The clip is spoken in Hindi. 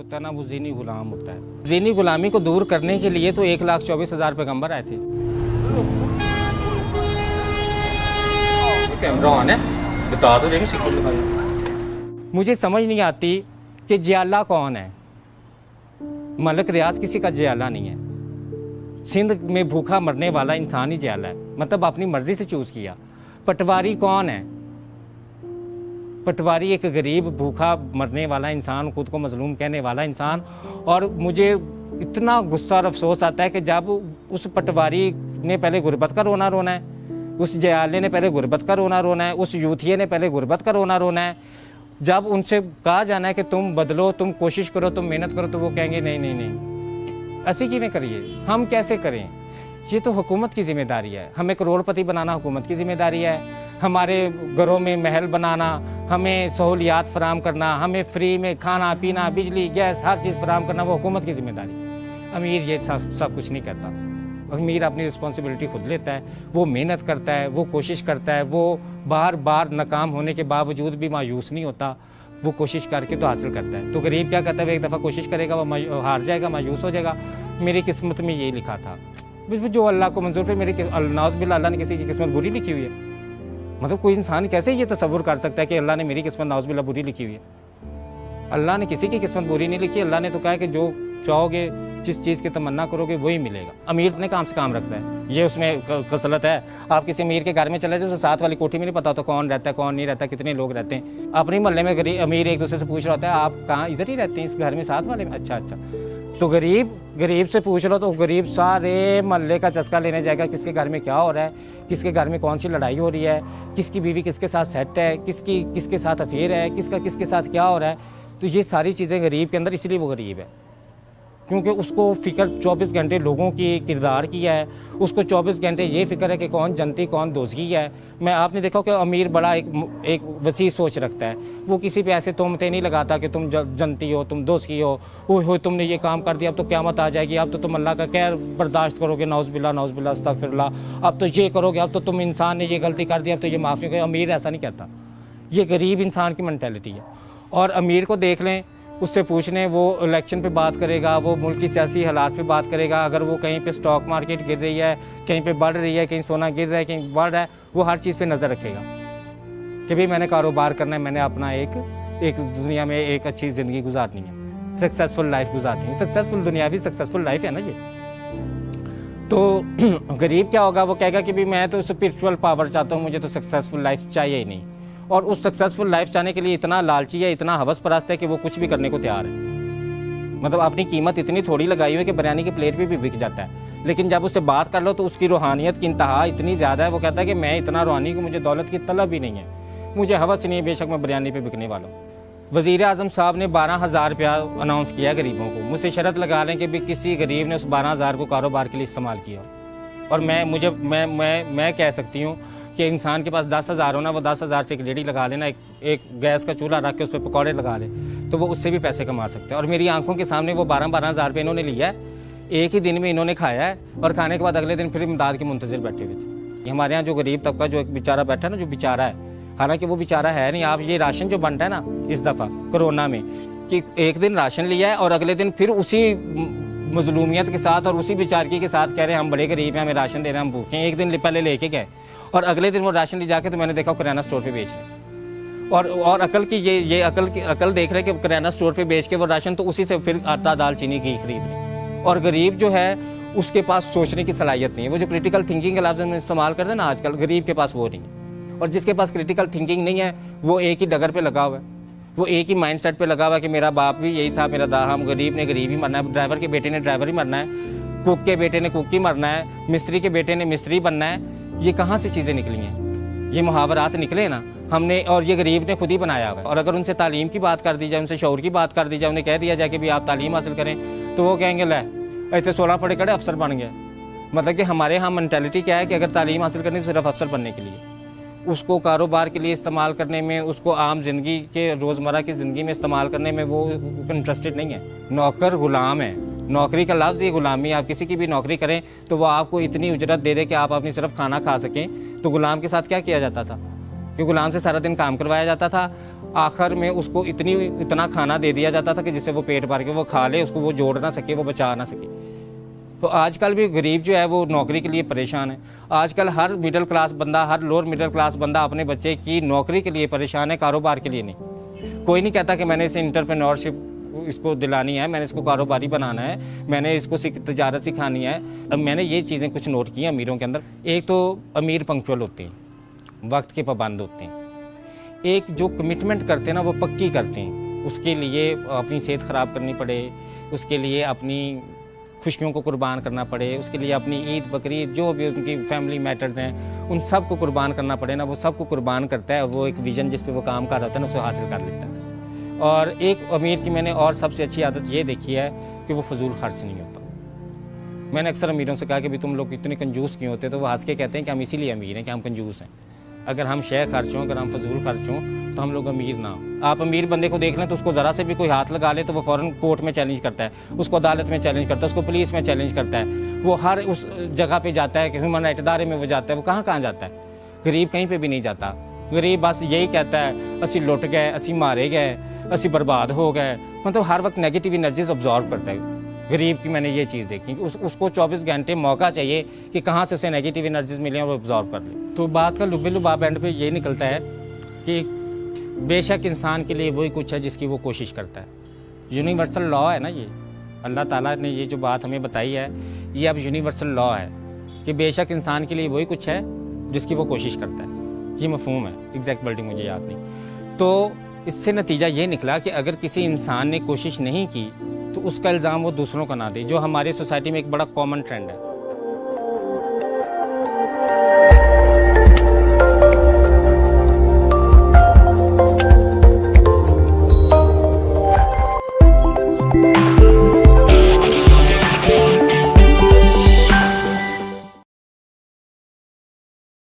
होता है ना, वो ज़हनी गुलाम होता है। ज़हनी गुलामी को दूर करने के लिए तो 1,24,000 पैगंबर आए थे। कैमरा ऑन है, बता तो रही हूँ। मुझे समझ नहीं आती कि जियाला कौन है। मलक रियाज किसी का जियाला नहीं है। सिंध में भूखा मरने वाला इंसान ही जियाला है, मतलब अपनी मर्जी से चूज किया। पटवारी कौन है? पटवारी एक गरीब भूखा मरने वाला इंसान, खुद को मजलूम कहने वाला इंसान। और मुझे इतना गुस्सा और अफसोस आता है कि जब उस पटवारी ने पहले गुर्बत का रोना रोना है, उस जयाले ने पहले गुर्बत का रोना रोना है, उस यूथिये ने पहले गुर्बत का रोना रोना है। जब उनसे कहा जाना है कि तुम बदलो, तुम कोशिश करो, तुम मेहनत करो, तो वो कहेंगे नहीं नहीं नहीं, ऐसे कि में करिए, हम कैसे करें? ये तो हुकूमत की जिम्मेदारी है। हमें करोड़पति बनाना हुकूमत की जिम्मेदारी है। हमारे घरों में महल बनाना, हमें सहूलियात फराम करना, हमें फ्री में खाना पीना, बिजली, गैस, हर चीज़ फराम करना, वो हुकूमत की जिम्मेदारी। अमीर ये सब कुछ नहीं करता। अमीर अपनी रिस्पॉन्सिबिलिटी खुद लेता है, वो मेहनत करता है, वो कोशिश करता है, वो बार बार नाकाम होने के बावजूद भी मायूस नहीं होता, वो कोशिश करके तो हासिल करता है। तो गरीब क्या करता है, वो एक दफ़ा कोशिश करेगा, वो हार जाएगा, मायूस हो जाएगा। मेरी किस्मत में ये लिखा था, जो अल्लाह को मंजूर है। मेरी नाउज़ बिल्लाह, अल्लाह ने किसी की किस्मत बुरी लिखी हुई है? मतलब कोई इंसान कैसे ये तसव्वुर कर सकता है कि अल्लाह ने मेरी किस्मत नाउज़ बिल्लाह बुरी लिखी हुई है? अल्लाह ने किसी की किस्मत बुरी नहीं लिखी। अल्लाह ने तो कहा है कि जो चाहोगे, जिस चीज़ की तमन्ना करोगे वही मिलेगा। अमीर अपने काम से काम रखता है, ये उसमें खसलत है। आप किसी अमीर के घर में चले जाओ, साथ वाली कोठी में नहीं पता होता कौन रहता है कौन नहीं रहता, कितने लोग रहते हैं। अपने मोहल्ले में गरीब अमीर एक दूसरे से पूछ रहा होता है, आप कहाँ, इधर ही रहते हैं, इस घर में साथ वाले में? अच्छा अच्छा। तो गरीब से पूछ लो तो गरीब सारे मोहल्ले का चस्का लेने जाएगा, किसके घर में क्या हो रहा है, किसके घर में कौन सी लड़ाई हो रही है, किसकी बीवी किसके साथ सेट है, किसके साथ अफेयर है, किसका किसके साथ क्या हो रहा है। तो ये सारी चीज़ें गरीब के अंदर, इसलिए वो गरीब है, क्योंकि उसको फ़िक्र 24 घंटे लोगों की किरदार की है। उसको 24 घंटे ये फ़िक्र है कि कौन जनती कौन दोज़गी है। मैं आपने देखा कि अमीर बड़ा एक वसी सोच रखता है। वो किसी पे ऐसे तोहमतें नहीं लगाता कि तुम जनती हो, तुम दोज़गी हो तुमने ये काम कर दिया, अब तो क़यामत आ जाएगी, अब तो तुम अल्लाह का कहर बर्दाश्त करोगे, नाउज़ बिल्लाह अस्तगफिरुल्लाह, अब तो ये करोगे, अब तो तुम इंसान ने ये गलती कर दी, अब तो ये माफ़ नहीं करोगे। अमीर ऐसा नहीं कहता, ये गरीब इंसान की मेंटालिटी है। और अमीर को देख लें, उससे पूछने, वो इलेक्शन पे बात करेगा, वो मुल्क की सियासी हालात पे बात करेगा। अगर वो कहीं पे स्टॉक मार्केट गिर रही है, कहीं पे बढ़ रही है, कहीं सोना गिर रहा है, कहीं बढ़ रहा है, वो हर चीज़ पे नज़र रखेगा कि भाई मैंने कारोबार करना है, मैंने अपना एक दुनिया में एक अच्छी ज़िंदगी गुजारनी है, सक्सेसफुल लाइफ गुजारनी है। सक्सेसफुल दुनियावी सक्सेसफुल लाइफ है ना ये। तो गरीब क्या होगा, वो कहेगा कि भाई मैं तो स्पिरिचुअल पावर चाहता हूँ, मुझे तो सक्सेसफुल लाइफ चाहिए ही नहीं। और उस सक्सेसफुल लाइफ चाहने के लिए इतना लालची है, इतना हवस परस्त है कि वो कुछ भी करने को तैयार है। मतलब अपनी कीमत इतनी थोड़ी लगाई हुई है कि बिरयानी की प्लेट भी बिक जाता है। लेकिन जब उससे बात कर लो तो उसकी रूहानियत की इंतहा इतनी ज़्यादा है, वो कहता है कि मैं इतना रूहानी कि मुझे दौलत की तलब भी नहीं है, मुझे हवस नहीं है, बेशक मैं बिरयानी पे बिकने वाला हूँ। वज़ीर आज़म साहब ने 12,000 रुपया अनाउंस किया गरीबों को। मुझसे शर्त लगा लें कि भी किसी गरीब ने उस 12,000 को कारोबार के लिए इस्तेमाल किया, और मैं कह सकती हूँ कि इंसान के पास 10,000 हो ना, वो 10,000 से एक रेडी लगा लेना, एक गैस का चूल्हा रख के उस पर पकौड़े लगा ले, तो वो उससे भी पैसे कमा सकते हैं। और मेरी आंखों के सामने वो 12,000 रुपये इन्होंने लिया है, एक ही दिन में इन्होंने खाया है, और खाने के बाद अगले दिन फिर इमदाद के मुंतज़िर बैठे हुए थे। हमारे यहाँ जो गरीब तबका, जो एक बेचारा बैठा है ना, जो बेचारा है, हालांकि वो बेचारा है नहीं। आप ये राशन जो बनता है ना इस दफ़ा कोरोना में, कि एक दिन राशन लिया है और अगले दिन फिर उसी मजलूमियत के साथ और उसी बेचारगी के साथ कह रहे हैं हम बड़े गरीब हैं, हमें राशन दे रहे हैं, हम भूखे हैं। एक दिन पहले लेके गए और अगले दिन वो राशन ले जाके, तो मैंने देखा किराना स्टोर पे बेच रहे। और अकल की ये अकल देख रहे कि किराना स्टोर पे बेच के वो राशन, तो उसी से फिर आटा दाल चीनी घी खरीद रहे। और गरीब जो है उसके पास सोचने की सलाहियत नहीं है। वो जो क्रिटिकल थिंकिंग के लफ्ज़ में इस्तेमाल करते हैं ना आजकल, गरीब के पास वो नहीं है। और जिसके पास क्रिटिकल थिंकिंग नहीं है, वो एक ही डगर पे लगा हुआ है, वो एक ही माइंड सेट पे लगा हुआ है कि मेरा बाप भी यही था, हम गरीब ने गरीब ही मरना है, ड्राइवर के बेटे ने ड्राइवर ही मरना है, कुक के बेटे ने कुक ही मरना है, मिस्त्री के बेटे ने मिस्त्री बनना है। ये कहाँ से चीज़ें निकली हैं? ये मुहावरात निकले ना हमने, और ये गरीब ने खुद ही बनाया हुआ है। और अगर उनसे तालीम की बात कर दी जाए, उनसे शऊर की बात कर दी जाए, उन्हें कह दिया जाए कि भाई आप तालीम हासिल करें, तो वो कहेंगे ले इतने 16 पढ़े कड़े अफसर बन गए। मतलब कि हमारे यहाँ मेंटालिटी क्या है कि अगर तालीम हासिल करनी सिर्फ अफसर बनने के लिए, उसको कारोबार के लिए इस्तेमाल करने में, उसको आम ज़िंदगी के रोज़मर्रा की ज़िंदगी में इस्तेमाल करने में वो इंटरेस्टेड नहीं है। नौकर गुलाम है, नौकरी का लफ्ज़ ये गुलामी। आप किसी की भी नौकरी करें तो वो आपको इतनी उजरत दे दे कि आप अपनी सिर्फ खाना खा सकें। तो गुलाम के साथ क्या किया जाता था कि गुलाम से सारा दिन काम करवाया जाता था, आखिर में उसको इतना खाना दे दिया जाता था कि जिससे वो पेट भर के वो खा ले, उसको वो जोड़ ना सके, वो बचा ना सके। तो आजकल भी गरीब जो है वो नौकरी के लिए परेशान है। आजकल हर मिडिल क्लास बंदा, हर लोअर मिडिल क्लास बंदा अपने बच्चे की नौकरी के लिए परेशान है, कारोबार के लिए नहीं। कोई नहीं कहता कि मैंने इसे एंटरप्रेन्योरशिप इसको दिलानी है, मैंने इसको कारोबारी बनाना है, मैंने इसको तजारत सिखानी है। अब मैंने ये चीज़ें कुछ नोट की अमीरों के अंदर। एक तो अमीर पंक्चुअल होते हैं, वक्त के पाबंद होते हैं। एक जो कमिटमेंट करते हैं ना वो पक्की करते हैं। उसके लिए अपनी सेहत ख़राब करनी पड़े, उसके लिए अपनी खुशियों को कुर्बान करना पड़े, उसके लिए अपनी ईद बकरीद जो भी उनकी फैमिली मैटर्स हैं उन सब को कुर्बान करना पड़े ना, वो सब को कुर्बान करता है। वो एक विज़न जिस पे वो काम कर रहा था ना उसे हासिल कर लेता है। और एक अमीर की मैंने और सबसे अच्छी आदत ये देखी है कि वो फजूल खर्च नहीं होता। मैंने अक्सर अमीरों से कहा कि भाई तुम लोग इतने कंजूस क्यों होते, तो वो हंस के कहते हैं कि हम इसीलिए अमीर हैं कि हम कंजूस हैं। अगर हम शय खर्च हों, अगर हम फजूल खर्च हों तो हम लोग अमीर ना हो। आप अमीर बंदे को देख लें तो उसको ज़रा से भी कोई हाथ लगा ले तो वो फ़ौरन कोर्ट में चैलेंज करता है, उसको अदालत में चैलेंज करता है, उसको पुलिस में चैलेंज करता है। वो हर उस जगह पे जाता है कि ह्यूमन राइट इदारे में वो जाता है। वो कहाँ कहाँ जाता है? गरीब कहीं पर भी नहीं जाता। गरीब बस यही कहता है असी लुट गए, असी मारे गए, असी बर्बाद हो गए। मतलब हर वक्त नेगेटिव एनर्जीज ऑब्जॉर्व करता है। गरीब की मैंने ये चीज़ देखी कि उसको 24 घंटे मौका चाहिए कि कहाँ से उसे नेगेटिव एनर्जीज मिले और वो ऑब्जॉर्व कर ले। तो बात का लुबे लुबाब एंड पे ये निकलता है कि बेशक इंसान के लिए वही कुछ है जिसकी वो कोशिश करता है। यूनिवर्सल लॉ है ना ये, अल्लाह ताला ने ये जो बात हमें बताई है ये अब यूनिवर्सल लॉ है कि बेशक इंसान के लिए वही कुछ है जिसकी वो कोशिश करता है। ये मफहूम है, एग्जैक्ट वर्डिंग मुझे याद नहीं। तो इससे नतीजा ये निकला कि अगर किसी इंसान ने कोशिश नहीं की तो उसका इल्ज़ाम वो दूसरों का ना दे, जो हमारी सोसाइटी में एक बड़ा कॉमन ट्रेंड है।